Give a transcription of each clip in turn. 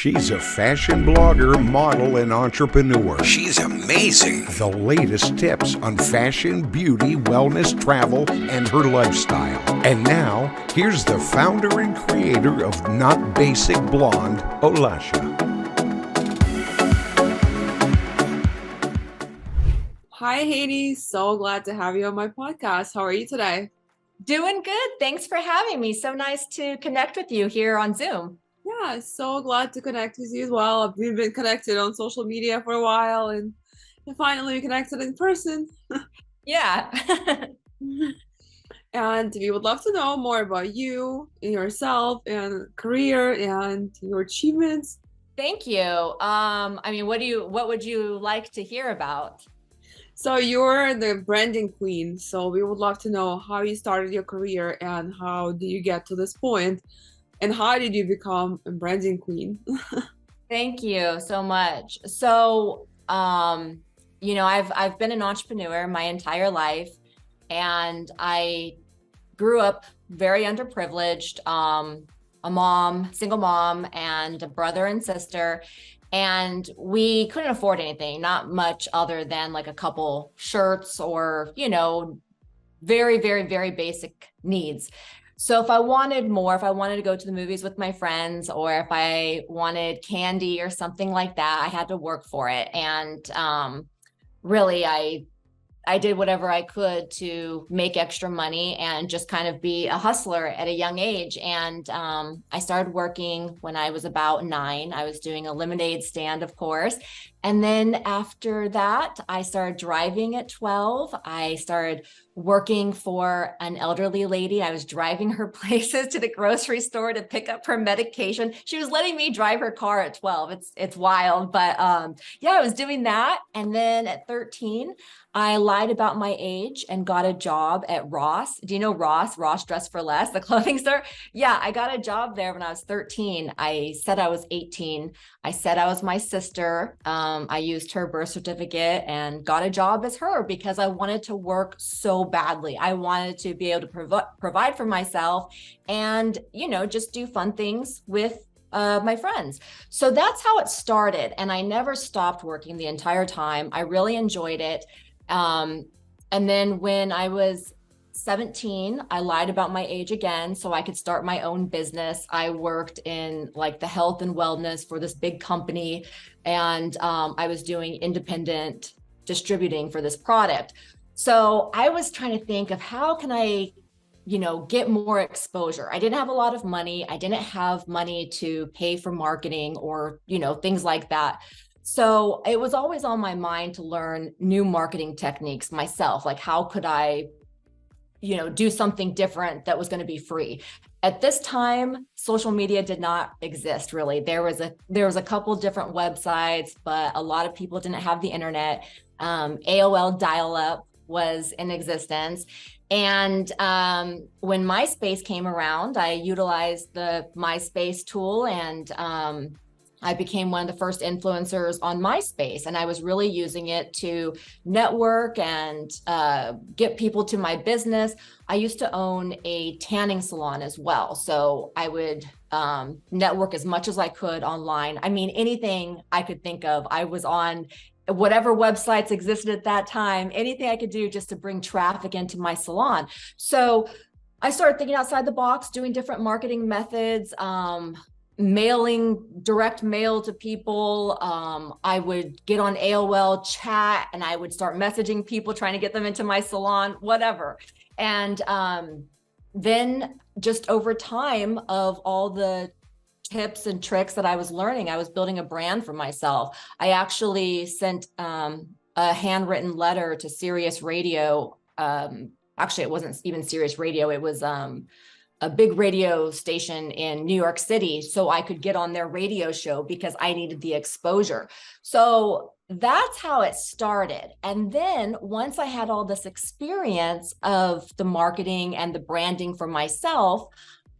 She's a fashion blogger, model, and entrepreneur. She's amazing. The latest tips on fashion, beauty, wellness, travel, and her lifestyle. And now, here's the founder and creator of Not Basic Blonde, Olasha. Hi, Heidi. So glad to have you on my podcast. How are you today? Doing good. Thanks for having me. So nice to connect with you here on Zoom. Yeah, so glad to connect with you as well. We've been connected on social media for a while and finally we connected in person. Yeah. And we would love to know more about you and yourself and career and your achievements. Thank you. What would you like to hear about? So you're the branding queen. So we would love to know how you started your career and how did you get to this point and how did you become a branding queen? Thank you so much. So, I've been an entrepreneur my entire life, and I grew up very underprivileged, a mom, single mom, and a brother and sister. And we couldn't afford anything, not much other than like a couple shirts or, very, very, very basic needs. So if I wanted more, if I wanted to go to the movies with my friends, or if I wanted candy or something like that, I had to work for it. And really, I did whatever I could to make extra money and just kind of be a hustler at a young age. And I started working when I was about 9. I was doing a lemonade stand, of course. And then after that, I started driving at 12. I started working for an elderly lady. I was driving her places to the grocery store to pick up her medication. She was letting me drive her car at 12. It's wild, but I was doing that. And then at 13, I lied about my age and got a job at Ross. Do you know Ross? Ross Dress for Less, the clothing store? Yeah, I got a job there when I was 13. I said I was 18. I said I was my sister. I used her birth certificate and got a job as her because I wanted to work so badly. I wanted to be able to provide for myself and, just do fun things with my friends. So that's how it started. And I never stopped working the entire time. I really enjoyed it. And then when I was 17, I lied about my age again so I could start my own business. I worked in like the health and wellness for this big company, and I was doing independent distributing for this product. So I was trying to think of how can I, get more exposure. I didn't have a lot of money. I didn't have money to pay for marketing or, things like that. So it was always on my mind to learn new marketing techniques myself. Like how could I, do something different that was going to be free? At this time, social media did not exist really. There was a couple different websites, but a lot of people didn't have the internet. AOL dial-up was in existence. And when MySpace came around, I utilized the MySpace tool and I became one of the first influencers on MySpace, and I was really using it to network and get people to my business. I used to own a tanning salon as well. So I would network as much as I could online. I mean, anything I could think of. I was on whatever websites existed at that time, anything I could do just to bring traffic into my salon. So I started thinking outside the box, doing different marketing methods, mailing direct mail to people. I would get on AOL chat and I would start messaging people, trying to get them into my salon, whatever. And then just over time of all the tips and tricks that I was learning, I was building a brand for myself. I actually sent a handwritten letter to Sirius Radio. Actually, it wasn't even Sirius Radio. It was a big radio station in New York City so I could get on their radio show because I needed the exposure. So that's how it started. And then once I had all this experience of the marketing and the branding for myself,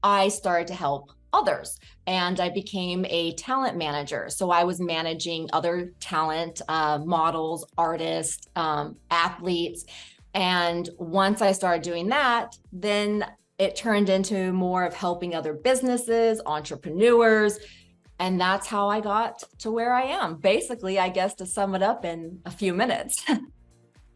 I started to help others. And I became a talent manager. So I was managing other talent, models, artists, athletes. And once I started doing that, then it turned into more of helping other businesses, entrepreneurs, And that's how I got to where I am. Basically, I guess to sum it up in a few minutes.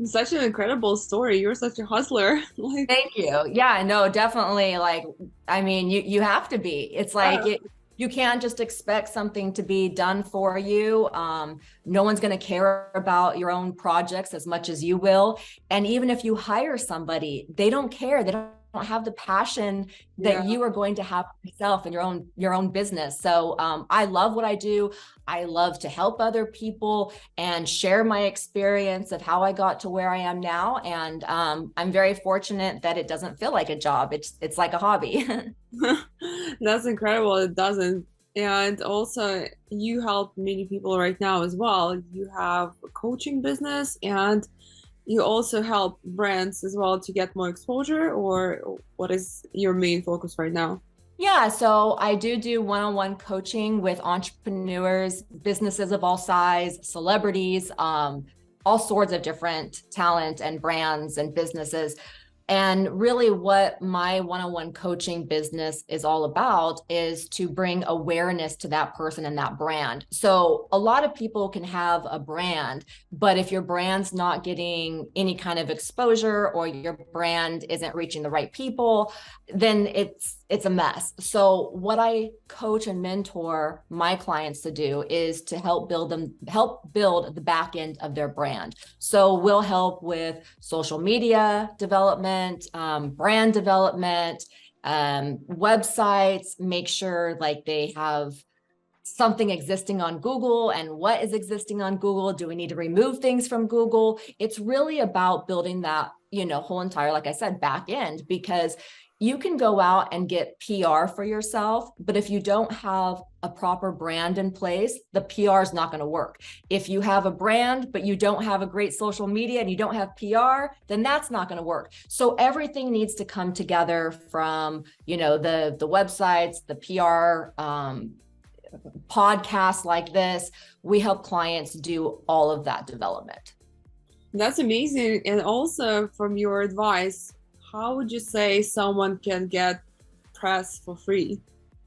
Such an incredible story. You're such a hustler. Like, Thank you. Yeah, no, definitely. Like, I mean, you have to be. It's like you can't just expect something to be done for you. No one's going to care about your own projects as much as you will. And even if you hire somebody, they don't care. They don't have the passion that you are going to have for yourself and your own business. So I love what I do. I love to help other people and share my experience of how I got to where I am now. And I'm very fortunate that it doesn't feel like a job. It's like a hobby. That's incredible. It doesn't. And also, you help many people right now as well. You have a coaching business and you also help brands as well to get more exposure, or what is your main focus right now? Yeah, so I do one-on-one coaching with entrepreneurs, businesses of all size, celebrities, all sorts of different talent and brands and businesses. And really what my one-on-one coaching business is all about is to bring awareness to that person and that brand. So a lot of people can have a brand, but if your brand's not getting any kind of exposure or your brand isn't reaching the right people, then it's a mess. So what I coach and mentor my clients to do is to help build the back end of their brand. So we'll help with social media development, brand development, websites, make sure like they have something existing on Google and what is existing on Google. Do we need to remove things from Google? It's really about building that, whole entire, like I said, back end, because you can go out and get PR for yourself, but if you don't have a proper brand in place, the PR is not going to work. If you have a brand, but you don't have a great social media and you don't have PR, then that's not going to work. So everything needs to come together from, the websites, the PR, podcasts like this. We help clients do all of that development. That's amazing. And also, from your advice, how would you say someone can get press for free?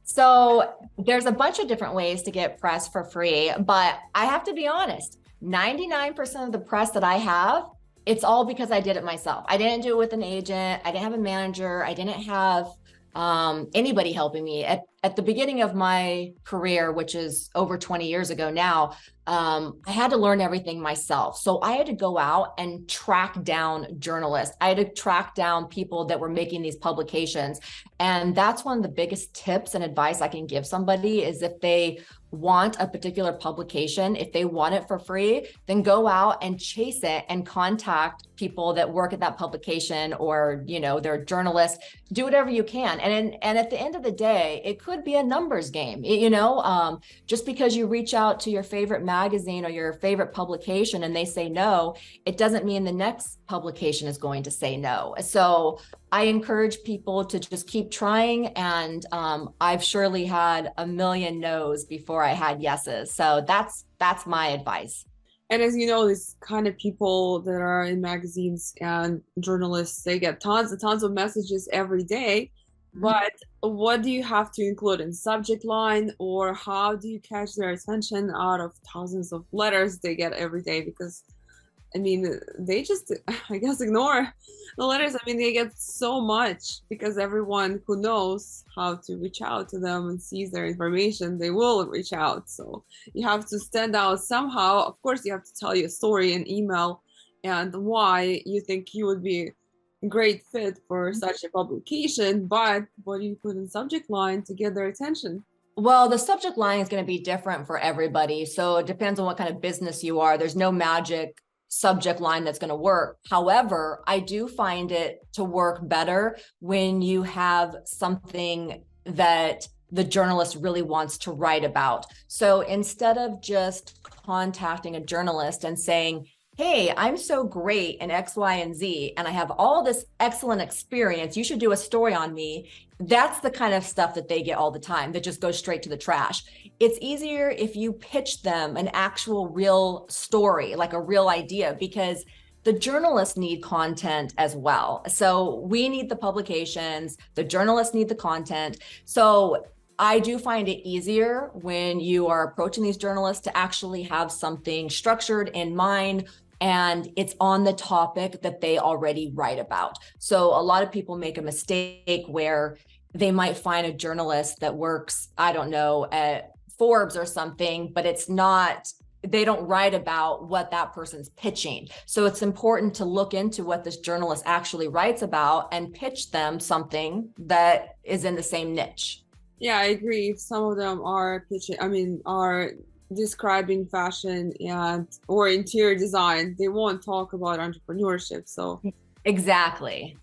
So there's a bunch of different ways to get press for free, but I have to be honest, 99% of the press that I have, it's all because I did it myself. I didn't do it with an agent. I didn't have a manager. I didn't have anybody helping me. At the beginning of my career, which is over 20 years ago now, I had to learn everything myself. So I had to go out and track down journalists. I had to track down people that were making these publications. And that's one of the biggest tips and advice I can give somebody is if they want a particular publication, if they want it for free, then go out and chase it and contact people that work at that publication or, they're journalists. Do whatever you can. And at the end of the day, it could be a numbers game, just because you reach out to your favorite magazine or your favorite publication and they say no, it doesn't mean the next publication is going to say no. So I encourage people to just keep trying. And I've surely had a million no's before I had yeses. So that's my advice. And as you know, these kind of people that are in magazines and journalists, they get tons and tons of messages every day. But what do you have to include in subject line, or how do you catch their attention out of thousands of letters they get every day? Because they just, I guess, ignore the letters. They get so much because everyone who knows how to reach out to them and sees their information, they will reach out. So you have to stand out somehow. Of course, you have to tell your story in email and why you think you would be a great fit for such a publication. But what do you put in subject line to get their attention? Well, the subject line is going to be different for everybody. So it depends on what kind of business you are. There's no magic subject line that's going to work. However, I do find it to work better when you have something that the journalist really wants to write about. So instead of just contacting a journalist and saying, hey, I'm so great in X, Y, and Z, and I have all this excellent experience, you should do a story on me. That's the kind of stuff that they get all the time that just goes straight to the trash. It's easier if you pitch them an actual real story, like a real idea, because the journalists need content as well. So we need the publications, the journalists need the content. So I do find it easier when you are approaching these journalists to actually have something structured in mind and it's on the topic that they already write about. So a lot of people make a mistake where they might find a journalist that works, I don't know, at Forbes or something, but it's not, they don't write about what that person's pitching. So it's important to look into what this journalist actually writes about and pitch them something that is in the same niche. Yeah, I agree. Some of them are pitching, I mean, are describing fashion and or interior design. They won't talk about entrepreneurship. So Exactly.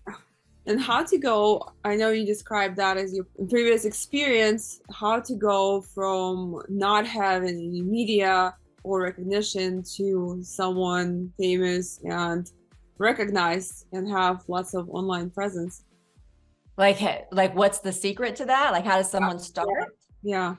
and how to go, I know you described that as your previous experience, how to go from not having any media or recognition to someone famous and recognized and have lots of online presence. Like what's the secret to that? Like, how does someone start? Yeah.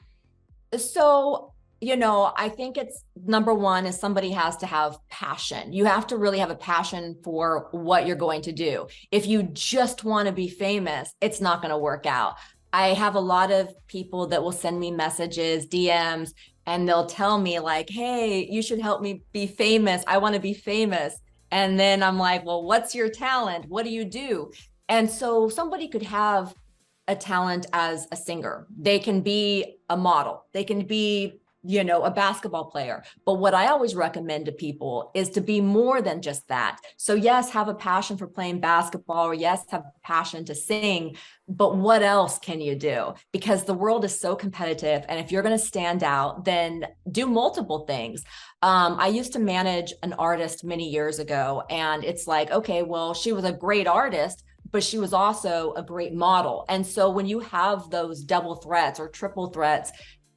So, I think it's number one is somebody has to have passion. You have to really have a passion for what you're going to do. If you just want to be famous, it's not going to work out. I have a lot of people that will send me messages, DMs, and they'll tell me like, hey, you should help me be famous. I want to be famous. And then I'm like, well, what's your talent? What do you do? And so somebody could have a talent as a singer. They can be a model. They can be, a basketball player. But what I always recommend to people is to be more than just that. So yes, have a passion for playing basketball, or yes, have a passion to sing, but what else can you do? Because the world is so competitive. And if you're going to stand out, then do multiple things. I used to manage an artist many years ago, and it's like, okay, well, she was a great artist, but she was also a great model. And so when you have those double threats or triple threats,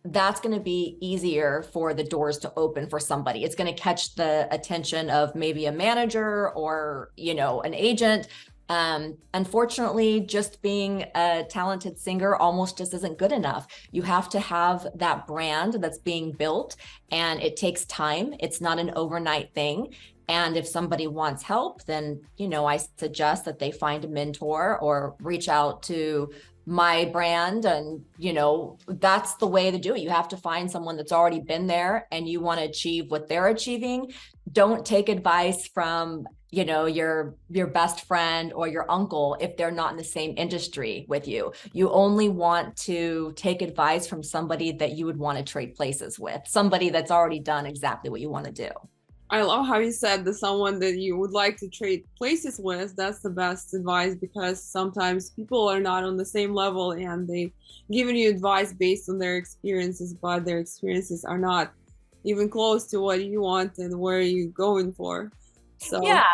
that's going to be easier for the doors to open for somebody. It's going to catch the attention of maybe a manager or, an agent. Unfortunately, just being a talented singer almost just isn't good enough. You have to have that brand that's being built, and it takes time. It's not an overnight thing. And if somebody wants help, then, I suggest that they find a mentor or reach out to my brand. And, that's the way to do it. You have to find someone that's already been there and you want to achieve what they're achieving. Don't take advice from, your best friend or your uncle if they're not in the same industry with you. You only want to take advice from somebody that you would want to trade places with, somebody that's already done exactly what you want to do. I love how you said that someone that you would like to trade places with, that's the best advice, because sometimes people are not on the same level and they giving you advice based on their experiences, but their experiences are not even close to what you want and where you're going for. So yeah,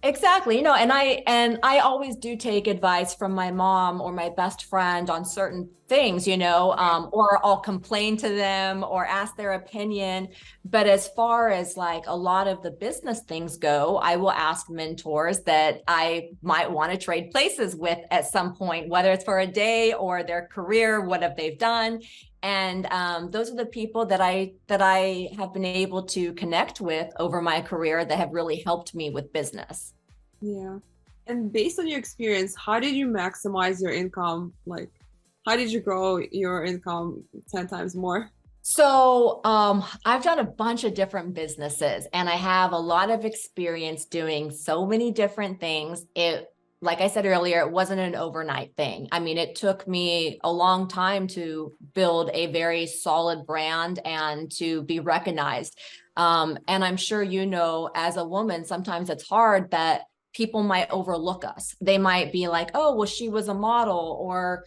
exactly. And I always do take advice from my mom or my best friend on certain things, or I'll complain to them or ask their opinion. But as far as like a lot of the business things go, I will ask mentors that I might want to trade places with at some point, whether it's for a day or their career, what have they've done. And those are the people that I have been able to connect with over my career that have really helped me with business. Yeah. And based on your experience, how did you maximize your income? Like, how did you grow your income 10 times more? So I've done a bunch of different businesses and I have a lot of experience doing so many different things. Like I said earlier, it wasn't an overnight thing. I mean, it took me a long time to build a very solid brand and to be recognized. And I'm sure, as a woman, sometimes it's hard that people might overlook us. They might be like, oh, well, she was a model, or,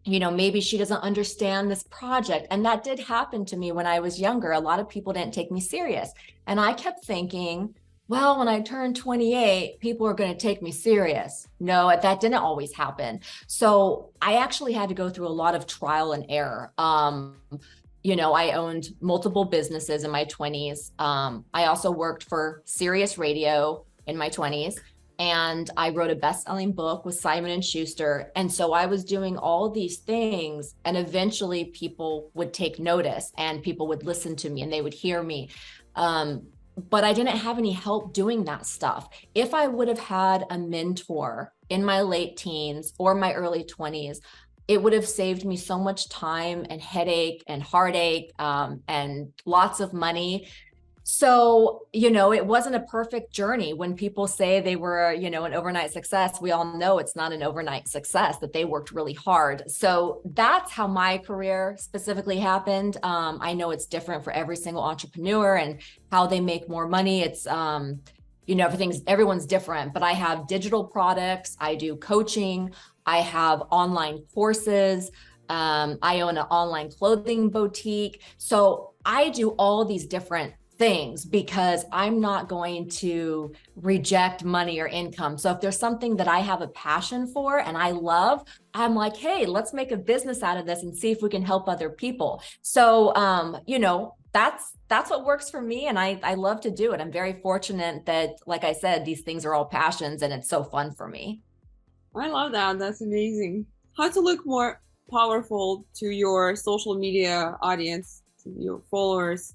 maybe she doesn't understand this project. And that did happen to me when I was younger. A lot of people didn't take me serious. And I kept thinking, well, when I turned 28, people are going to take me serious. No, that didn't always happen. So I actually had to go through a lot of trial and error. I owned multiple businesses in my 20s. I also worked for Sirius Radio in my 20s. And I wrote a best-selling book with Simon & Schuster. And so I was doing all these things, and eventually people would take notice and people would listen to me and they would hear me. But I didn't have any help doing that stuff. If I would have had a mentor in my late teens or my early 20s, it would have saved me so much time and headache and heartache, and lots of money. So, it wasn't a perfect journey. When people say they were, an overnight success, we all know it's not an overnight success, that they worked really hard. So that's how my career specifically happened. I know it's different for every single entrepreneur and how they make more money. It's, everyone's different, but I have digital products. I do coaching. I have online courses. I own an online clothing boutique. So I do all these different things because I'm not going to reject money or income. So if there's something that I have a passion for and I love, I'm like, hey, let's make a business out of this and see if we can help other people. So, that's what works for me. And I love to do it. I'm very fortunate that, like I said, these things are all passions and it's so fun for me. I love that. That's amazing. How to look more powerful to your social media audience, to your followers?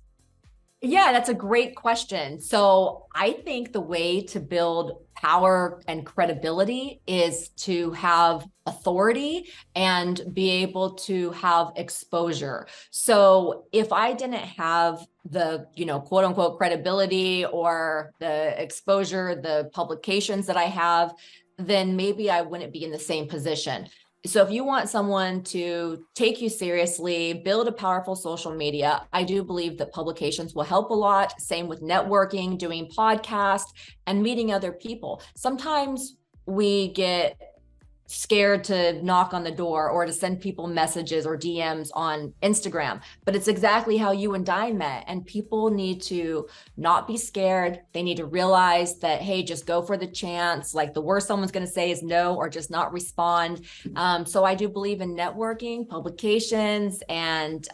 Yeah, that's a great question. So I think the way to build power and credibility is to have authority and be able to have exposure. So if I didn't have the, quote unquote credibility or the exposure, the publications that I have, then maybe I wouldn't be in the same position. So if you want someone to take you seriously, build a powerful social media, I do believe that publications will help a lot. Same with networking, doing podcasts, and meeting other people. Sometimes we get scared to knock on the door or to send people messages or DMs on Instagram, but it's exactly how you and I met. And people need to not be scared. They need to realize that, hey, just go for the chance. Like the worst someone's going to say is no, or just not respond. So I do believe in networking, publications, and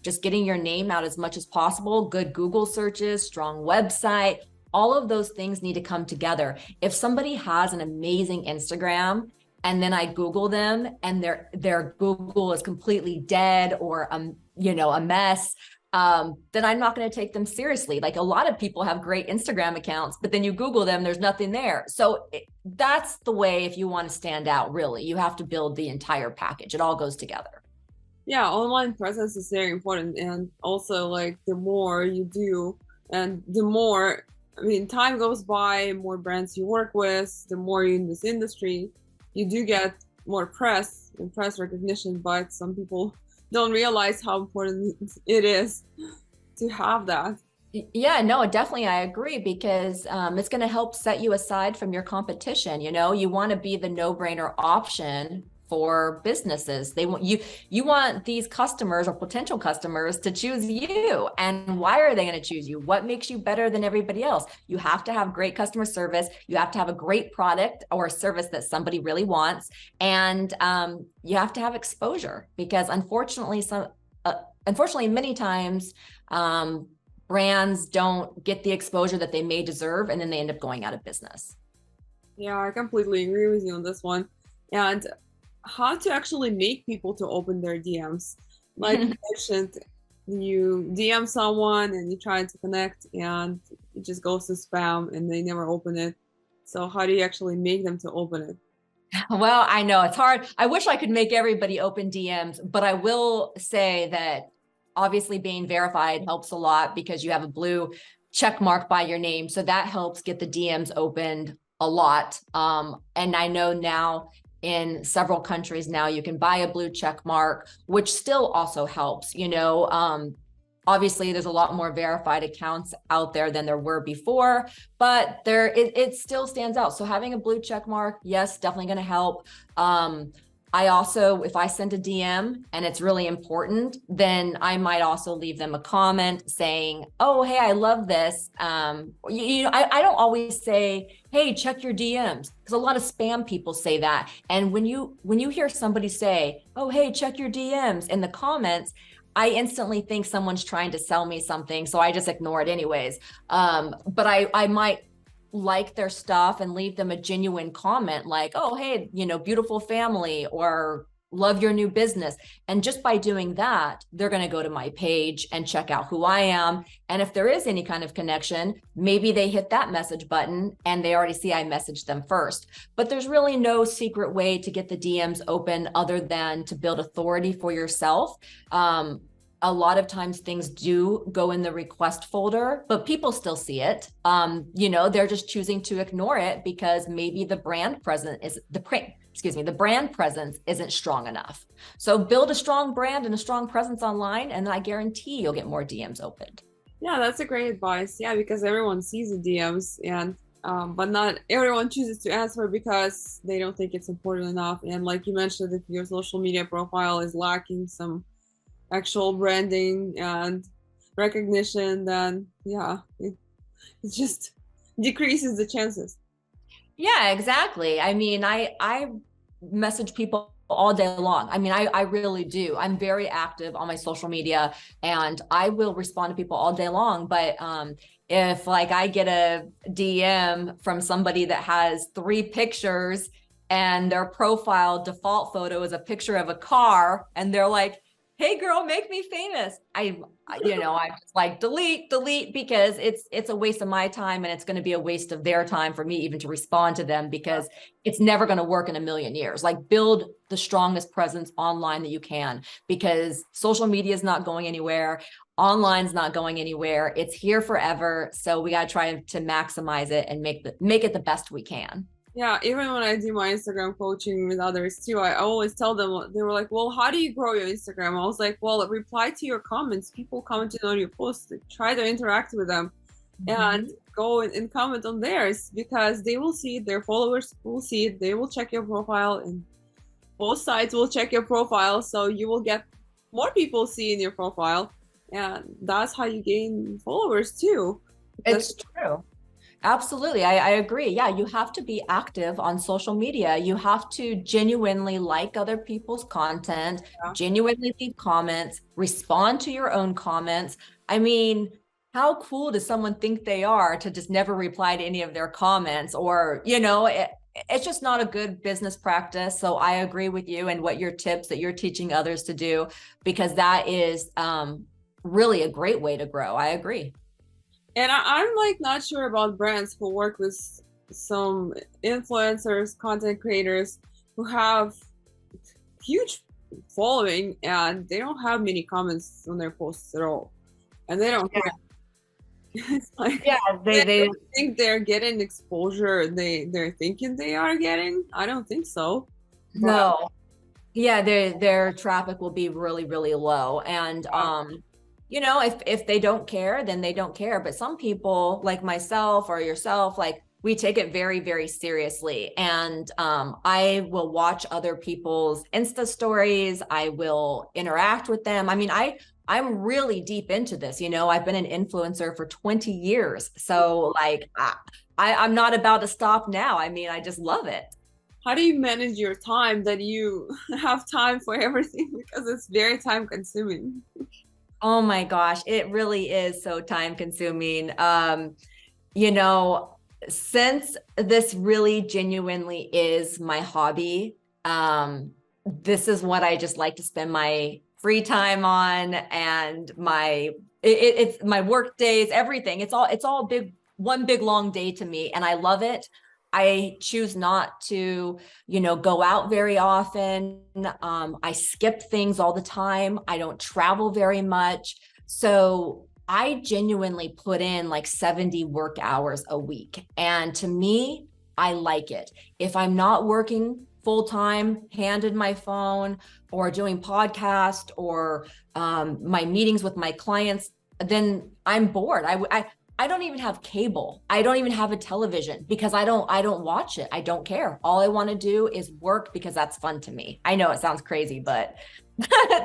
just getting your name out as much as possible. Good Google searches, strong website, all of those things need to come together. If somebody has an amazing Instagram, and then I Google them and their Google is completely dead or, a mess, then I'm not going to take them seriously. Like a lot of people have great Instagram accounts, but then you Google them, there's nothing there. So that's the way, if you want to stand out, really, you have to build the entire package. It all goes together. Yeah, online presence is very important. And also like the more you do and the more, time goes by, more brands you work with, the more you're in this industry, you do get more press and press recognition, but some people don't realize how important it is to have that. Yeah, no, definitely. I agree because it's going to help set you aside from your competition. You want to be the no-brainer option for businesses. They want you want these customers or potential customers to choose you. And why are they going to choose you? What makes you better than everybody else? You have to have great customer service. You have to have a great product or a service that somebody really wants. And you have to have exposure because unfortunately, many times, brands don't get the exposure that they may deserve, and then they end up going out of business. Yeah, I completely agree with you on this one. And how to actually make people to open their DMs. Like you mentioned, you DM someone and you try to connect and it just goes to spam and they never open it. So how do you actually make them to open it? Well, I know it's hard. I wish I could make everybody open DMs, but I will say that obviously being verified helps a lot because you have a blue check mark by your name. So that helps get the DMs opened a lot. And I know now in several countries now you can buy a blue check mark, which still also helps. Obviously there's a lot more verified accounts out there than there were before, but it still stands out. So having a blue check mark, yes, definitely going to help. I also, if I send a DM and it's really important, then I might also leave them a comment saying, oh, hey, I love this. I don't always say, hey, check your DMs, because a lot of spam people say that. And when you hear somebody say, oh, hey, check your DMs in the comments, I instantly think someone's trying to sell me something. So I just ignore it anyways. But I might like their stuff and leave them a genuine comment like, oh, hey, beautiful family, or love your new business. And just by doing that, they're going to go to my page and check out who I am. And if there is any kind of connection, maybe they hit that message button and they already see I messaged them first. But there's really no secret way to get the DMs open other than to build authority for yourself. A lot of times things do go in the request folder, but people still see it. They're just choosing to ignore it because maybe the brand presence isn't strong enough. So build a strong brand and a strong presence online, and I guarantee you'll get more DMs opened. Yeah, that's a great advice. Yeah, because everyone sees the DMs, and but not everyone chooses to answer because they don't think it's important enough. And like you mentioned, if your social media profile is lacking some actual branding and recognition, then yeah, it just decreases the chances. Yeah, exactly. I mean, I message people all day long. I mean, I really do. I'm very active on my social media and I will respond to people all day long. But if like I get a DM from somebody that has 3 pictures and their profile default photo is a picture of a car and they're like, hey girl, make me famous. I just like delete because it's a waste of my time and it's going to be a waste of their time for me even to respond to them because it's never going to work in a million years. Like build the strongest presence online that you can because social media is not going anywhere. Online's not going anywhere. It's here forever. So we got to try to maximize it and make it the best we can. Yeah, even when I do my Instagram coaching with others too, I always tell them, they were like, well, how do you grow your Instagram? I was like, well, reply to your comments. People commenting on your posts, try to interact with them and go and comment on theirs because they will see it, their followers will see it, they will check your profile and both sides will check your profile. So you will get more people seeing your profile and that's how you gain followers too. It's true. Absolutely. I agree. Yeah, you have to be active on social media. You have to genuinely like other people's content, genuinely leave comments, respond to your own comments. I mean, how cool does someone think they are to just never reply to any of their comments? Or, it's just not a good business practice. So I agree with you and what your tips that you're teaching others to do, because that is really a great way to grow. I agree. And I'm like not sure about brands who work with some influencers, content creators who have huge following and they don't have many comments on their posts at all. And they don't care. It's like, they think they're getting exposure they're thinking they are getting. I don't think so. No. Yeah, their traffic will be really, really low. And if they don't care, then they don't care. But some people like myself or yourself, like we take it very, very seriously. And I will watch other people's Insta stories. I will interact with them. I mean, I'm really deep into this. I've been an influencer for 20 years. So like, I'm not about to stop now. I mean, I just love it. How do you manage your time that you have time for everything? Because it's very time consuming. Oh my gosh, it really is so time consuming. Since this really genuinely is my hobby, this is what I just like to spend my free time on and it's my work days, everything. It's all one big long day to me and I love it. I choose not to, go out very often. I skip things all the time. I don't travel very much. So I genuinely put in like 70 work hours a week. And to me, I like it. If I'm not working full time, handed my phone or doing podcast or my meetings with my clients, then I'm bored. I don't even have cable. I don't even have a television because I don't watch it. I don't care. All I want to do is work because that's fun to me. I know it sounds crazy, but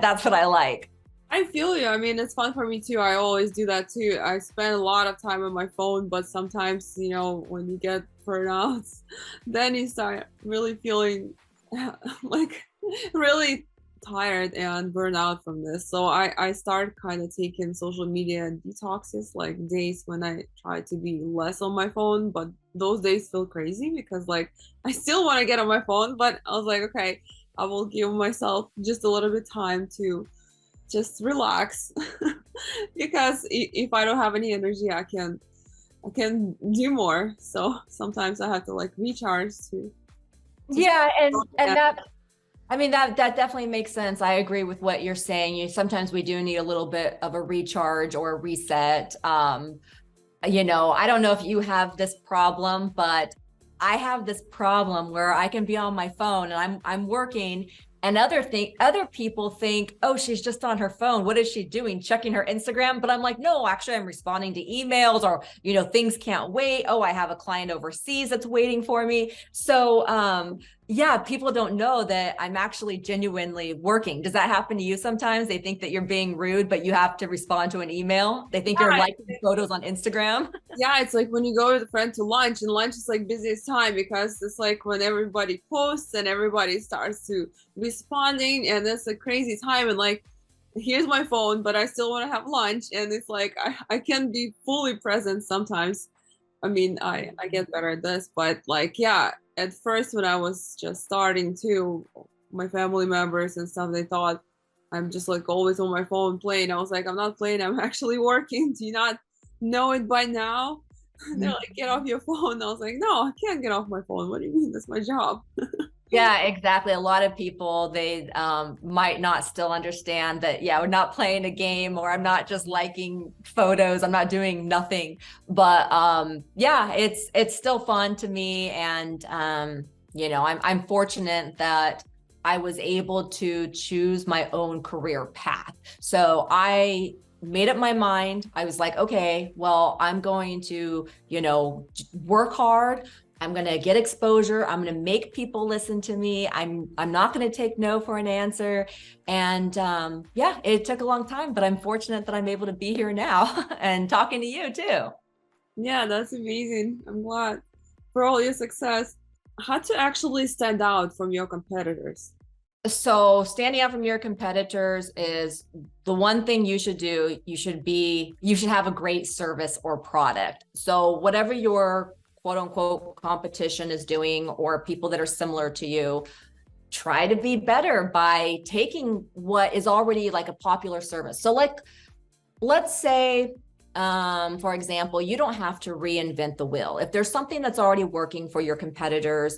that's what I like. I feel you. I mean, it's fun for me too. I always do that too. I spend a lot of time on my phone, but sometimes, when you get burnouts, then you start really feeling like really tired and burned out from this. So I start kind of taking social media detoxes, like days when I try to be less on my phone, but those days feel crazy because like I still want to get on my phone, but I was like, okay, I will give myself just a little bit time to just relax because if I don't have any energy, I can do more. So sometimes I have to like recharge to Yeah, and yeah. that, I mean, that definitely makes sense. I agree with what you're saying. Sometimes we do need a little bit of a recharge or a reset. I don't know if you have this problem, but I have this problem where I can be on my phone and I'm working, and other people think, oh, she's just on her phone. What is she doing? Checking her Instagram? But I'm like, no, actually I'm responding to emails, or things can't wait. Oh, I have a client overseas that's waiting for me. So yeah, people don't know that I'm actually genuinely working. Does that happen to you sometimes? They think that you're being rude, but you have to respond to an email. They think you're liking photos on Instagram. Yeah, it's like when you go with a friend to lunch, and lunch is like busiest time because it's like when everybody posts and everybody starts to responding, and it's a crazy time. And like, here's my phone, but I still want to have lunch, and it's like I can be fully present sometimes. I mean, I get better at this, but like, yeah, at first when I was just starting to, my family members and stuff, they thought I'm just like always on my phone playing. I was like, I'm not playing, I'm actually working. Do you not know it by now? They're like, get off your phone. I was like, no, I can't get off my phone. What do you mean? That's my job. Yeah, exactly. A lot of people, they might not still understand that, yeah, we're not playing a game, or I'm not just liking photos. I'm not doing nothing. But yeah, it's still fun to me. And I'm fortunate that I was able to choose my own career path. So I made up my mind. I was like, okay, well, I'm going to, work hard. I'm going to get exposure. I'm going to make people listen to me. I'm not going to take no for an answer. And yeah, it took a long time, but I'm fortunate that I'm able to be here now and talking to you too. Yeah, that's amazing. I'm glad for all your success. How to actually stand out from your competitors? So standing out from your competitors is the one thing you should do. You should have a great service or product. So whatever your quote unquote competition is doing, or people that are similar to you, try to be better by taking what is already like a popular service. So like, let's say, for example, you don't have to reinvent the wheel. If there's something that's already working for your competitors,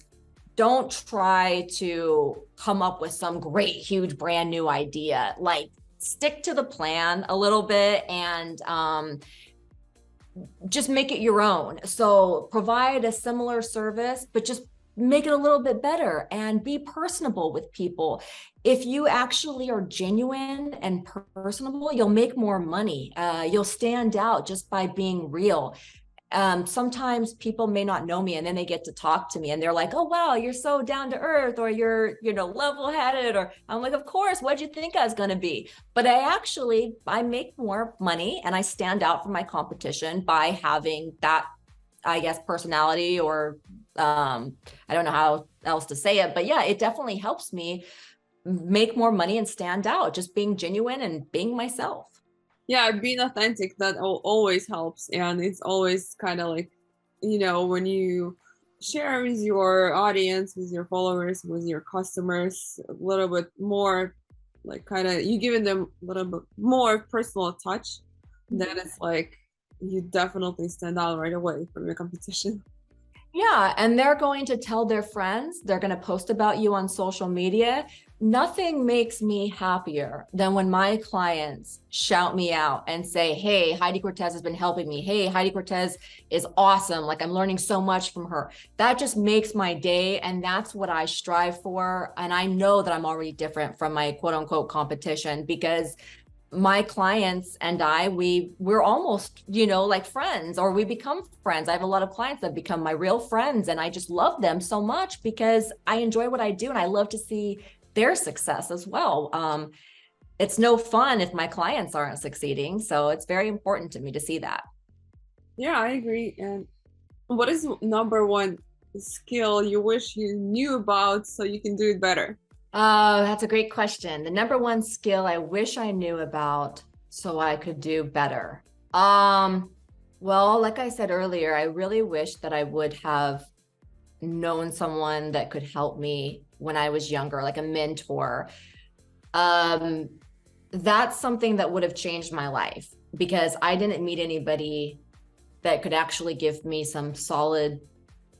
don't try to come up with some great, huge, brand new idea. Like, stick to the plan a little bit and just make it your own. So provide a similar service, but just make it a little bit better and be personable with people. If you actually are genuine and personable, you'll make more money. You'll stand out just by being real. Sometimes people may not know me, and then they get to talk to me and they're like, oh, wow, you're so down to earth, or you're, level headed. Or I'm like, of course, what'd you think I was going to be? But I make more money and I stand out from my competition by having that, I guess, personality, or I don't know how else to say it, but yeah, it definitely helps me make more money and stand out, just being genuine and being myself. Yeah, being authentic, that always helps. And it's always kind of like, when you share with your audience, with your followers, with your customers, a little bit more, like kind of you giving them a little bit more personal touch, then it's like you definitely stand out right away from your competition. Yeah, and they're going to tell their friends, they're going to post about you on social media. Nothing makes me happier than when my clients shout me out and say, hey, Heidi Cortez has been helping me. Hey, Heidi Cortez is awesome. Like, I'm learning so much from her. That just makes my day. And that's what I strive for. And I know that I'm already different from my quote unquote competition, because my clients and we're almost, like friends, or we become friends. I have a lot of clients that become my real friends, and I just love them so much because I enjoy what I do and I love to see their success as well. It's no fun if my clients aren't succeeding. So it's very important to me to see that. Yeah, I agree. And what is number one skill you wish you knew about so you can do it better? That's a great question. The number one skill I wish I knew about so I could do better. Well, like I said earlier, I really wish that I would have known someone that could help me when I was younger, like a mentor, that's something that would have changed my life, because I didn't meet anybody that could actually give me some solid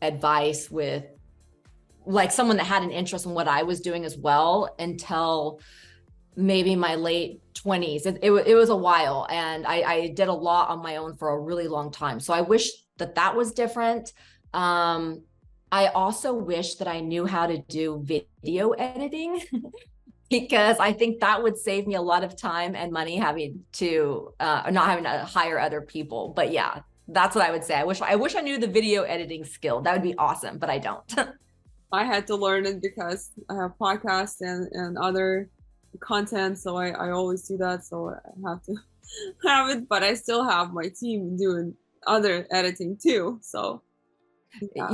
advice with like someone that had an interest in what I was doing as well until maybe my late 20s. It was a while, and I did a lot on my own for a really long time. So I wish that was different. I also wish that I knew how to do video editing because I think that would save me a lot of time and money having to not having to hire other people. But yeah, that's what I would say. I wish I knew the video editing skill. That would be awesome, but I don't. I had to learn it because I have podcasts and other content, so I always do that. So I have to have it, but I still have my team doing other editing too. So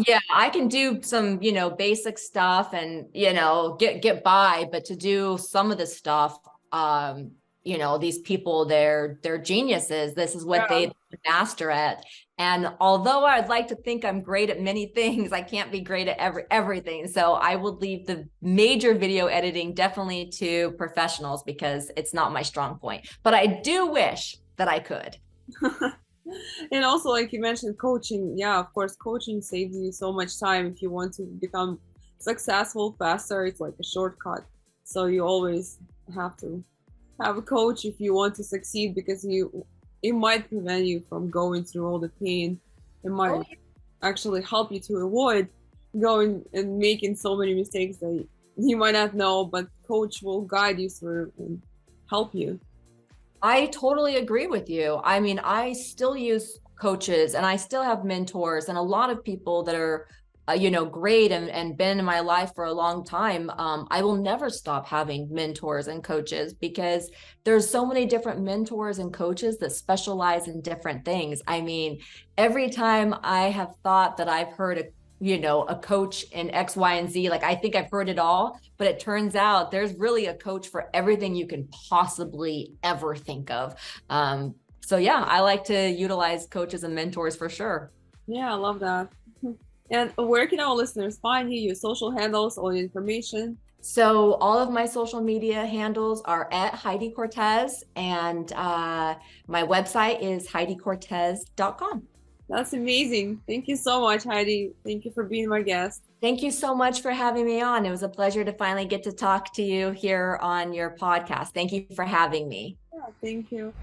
yeah, I can do some, basic stuff and, get by, but to do some of the stuff, these people, they're geniuses. This is what they master at. And although I'd like to think I'm great at many things, I can't be great at everything. So I would leave the major video editing definitely to professionals because it's not my strong point, but I do wish that I could. And also, like you mentioned, coaching. Yeah, of course, coaching saves you so much time. If you want to become successful faster, it's like a shortcut. So you always have to have a coach if you want to succeed, because it might prevent you from going through all the pain. It might actually help you to avoid going and making so many mistakes that you might not know, but coach will guide you through and help you. I totally agree with you. I mean, I still use coaches and I still have mentors and a lot of people that are, great and been in my life for a long time. I will never stop having mentors and coaches because there's so many different mentors and coaches that specialize in different things. I mean, every time I have thought that I've heard a coach in X, Y, and Z, like I think I've heard it all, but it turns out there's really a coach for everything you can possibly ever think of. So yeah, I like to utilize coaches and mentors for sure. Yeah, I love that. And where can our listeners find you, your social handles, all your information? So all of my social media handles are at Heidi Cortez, and my website is HeidiCortez.com. That's amazing. Thank you so much, Heidi. Thank you for being my guest. Thank you so much for having me on. It was a pleasure to finally get to talk to you here on your podcast. Thank you for having me. Yeah, thank you.